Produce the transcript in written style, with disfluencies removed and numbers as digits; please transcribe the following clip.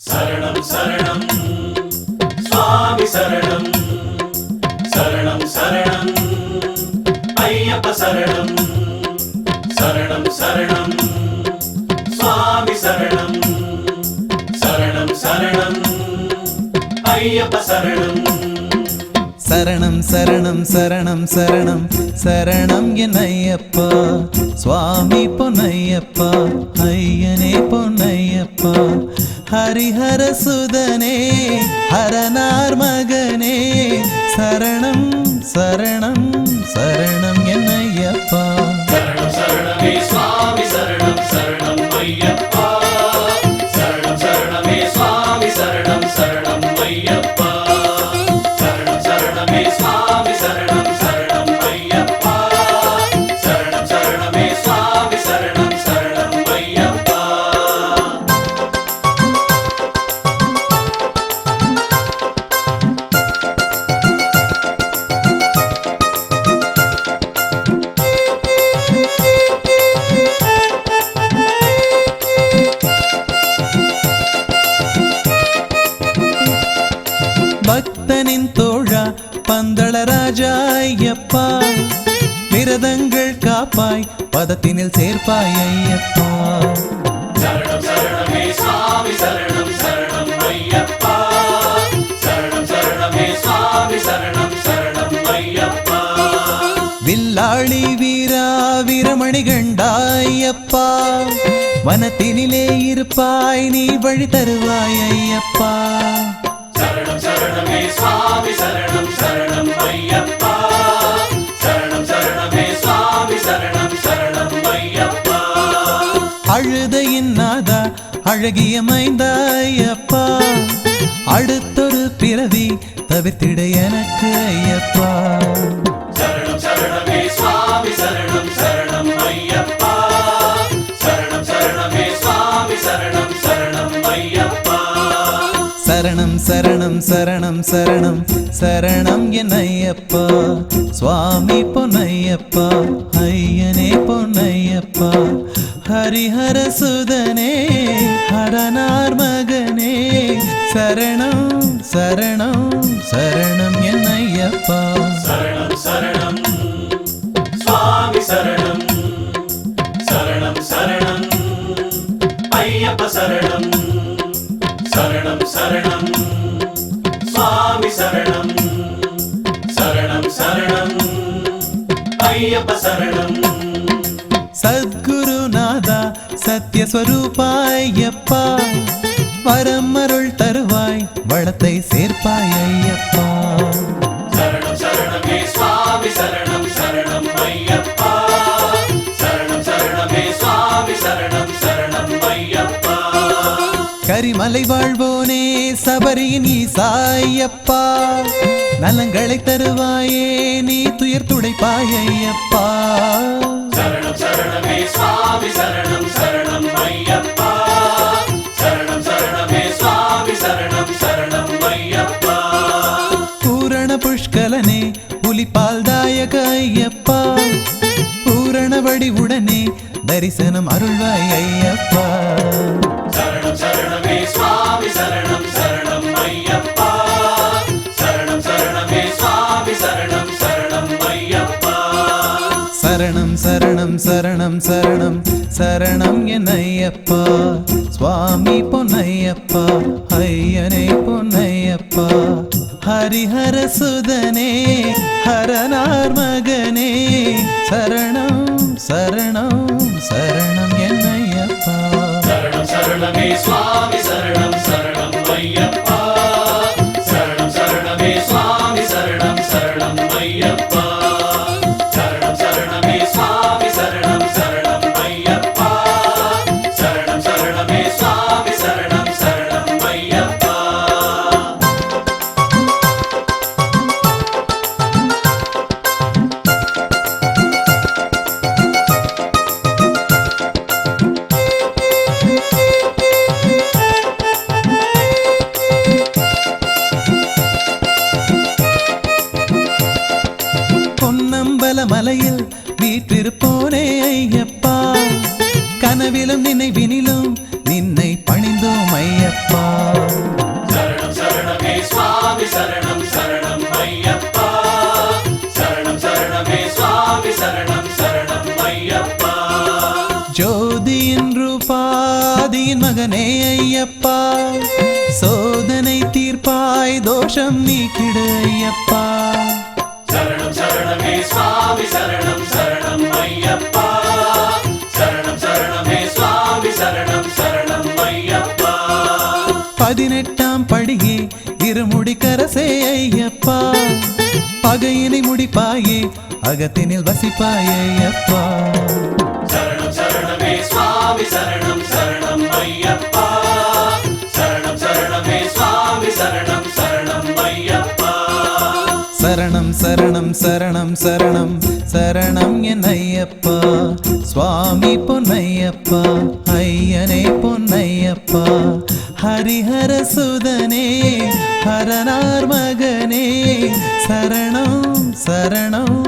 சரணம் சரணம் சுவாமி சரணம் சரணம் சரணம் ஐயப்ப சரணம் சரணம் சரணம் சுவாமி சரணம் சரணம் சரணம் ஐயப்ப சரணம் சரணம் சரணம் சரணம் சரணம் சரணம் என் ஐயப்பா சுவாமி பொன்னையப்பா ஐயனே பொன்னையப்பா ஹரிஹர சுதனே ஹரனார் மகனே சரணம் சரணம் சரணம் என் ஐயப்பா சரணம் சரணமே சுவாமி சரணம் சரணம் ஐயப்பா சரணம் சரணமே சுவாமி சரணம் சரணம் ஐயப்பா சரணம் சரணமே சுவாமி சரணம் சரணம் ஐயப்பா சரணம் சரணமே சுவாமி சரணம் சரணம் ஐயப்பா பக்தனின் தோழா பந்தள ராஜா ஐயப்பா விரதங்கள் காப்பாய் பதத்தினில் சேர்ப்பாய் ஐயப்பா சரணம் சரணமே சுவாமி சரணம் சரணம் ஐயப்பா சரணம் சரணமே சுவாமி சரணம் சரணம் ஐயப்பா வில்லாளி வீரா வீரமணி கண்டாயப்பா வனத்தினிலே இருப்பாய் நீ வழி தருவாய் ஐயப்பா சரணம் சரணமே சுவாமி சரணம் சரணம் ஐயப்பா சரணம் சரணமே சுவாமி சரணம் சரணம் ஐயப்பா அழுதையின் நாதா அழகிய மைந்தாயப்பா அடுத்தொரு பிறவி தவிர்த்திட எனக்கு ஐயப்பா சரணம் சரணமே சுவாமி சரணம் சரணம் ஐயப்பா சரணம் சரணமே சுவாமி சரணம் சரணம் ஐயப்பா சரணம் சரணம் சரணம் சரணம் சரணம் என் ஐயப்பா சுவாமி பொன்னையப்பா ஐயனே பொன்னையப்பா ஹரிஹர சுதனே ஹரனார் மகனே சரணம் சரணம் சரணம் என் ஐயப்பா சரணம் சரணம் சுவாமி சரணம் சரணம் சரணம் ஐயப்ப சரணம் சரணம் சரணம் சுவாமி சரணம் சரணம் சரணம் ஐயப்ப சரணம் சத்குருநாதா சத்யஸ்வரூபாயப்பா வரம் அருள் தருவாய் வளத்தை சேர்ப்பாய் ஐயப்பா சரணம் சரணமே சுவாமி சரணம் சரணம் ஐயப்பா சரணம் சரணமே சுவாமி சரணம் சரணம் ஐயப்பா கரிமலை வாழ்வோனே சபரியின் ஈசாயப்பா நலங்களை தருவாயே நீ துயர் துடைப்பாய் ஐயப்பா சரணம் சரணமே சுவாமி சரணம் சரணம் ஐயப்பா சரணம் சரணமே சுவாமி சரணம் சரணம் ஐயப்பா பூரண புஷ்கலனே புலிபால் தாயக ஐயப்பா பூரண வடிவுடனே தரிசனம் அருள்வாய் ஐயப்பா சரணம் சரணமே சுவாமி சரணம் சரணம் ஐயப்பா சரணம் சரணமே சுவாமி சரணம் சரணம் ஐயப்பா சரணம் சரணம் சரணம் சரணம் சரணம் என் ஐயப்பா சுவாமி பொன்னையப்பா ஐயனே பொன்னையப்பா ஹரிஹர சுதனே ஹரனார் மகனே சரணம் சரணம் சரணம் என் ஐயப்பா சரணம் சரணமே சுவாமி சரணம் சரணம் ஐயப்பா சரணம் சரணமே சுவாமி சரணம் சரணம் ஐயப்பா சரணம் சரணமே சுவாமி சரணம் சரணம் ஐயப்பா சரணம் சரணமே சுவாமி சரணம் சரணம் ஐயப்பா பொன்னம்பல மலையில் வீற்றிருப்போனே ஐயப்பா கனவிலும் நினைவினிலும் நின்னை பணிந்தோம் ஐயப்பா ஐயப்பா சோதனை தீர்ப்பாய் தோஷம் நீக்கிடு ஐயப்பா சரணம் சரணமே சுவாமி சரணம் சரணம் ஐயப்பா சரணம் சரணமே சுவாமி சரணம் சரணம் ஐயப்பா 18ஆம் படியே இருமுடி கரசே ஐயப்பா பகையினை முடிப்பாயே அகத்தினில் வசிப்பாய் ஐயப்பா சரணம் சரணமே சுவாமி சரணம் சரணம் ஐயப்பா சரணம் சரணமே சுவாமி சரணம் சரணம் ஐயப்பா சரணம் சரணம் சரணம் சரணம் சரணம் என் ஐயப்பா சுவாமி பொன்னையப்பா ஐயனே பொன்னையப்பா ஹரிஹர சுதனே ஹரனார் மகனே சரணம் சரணம்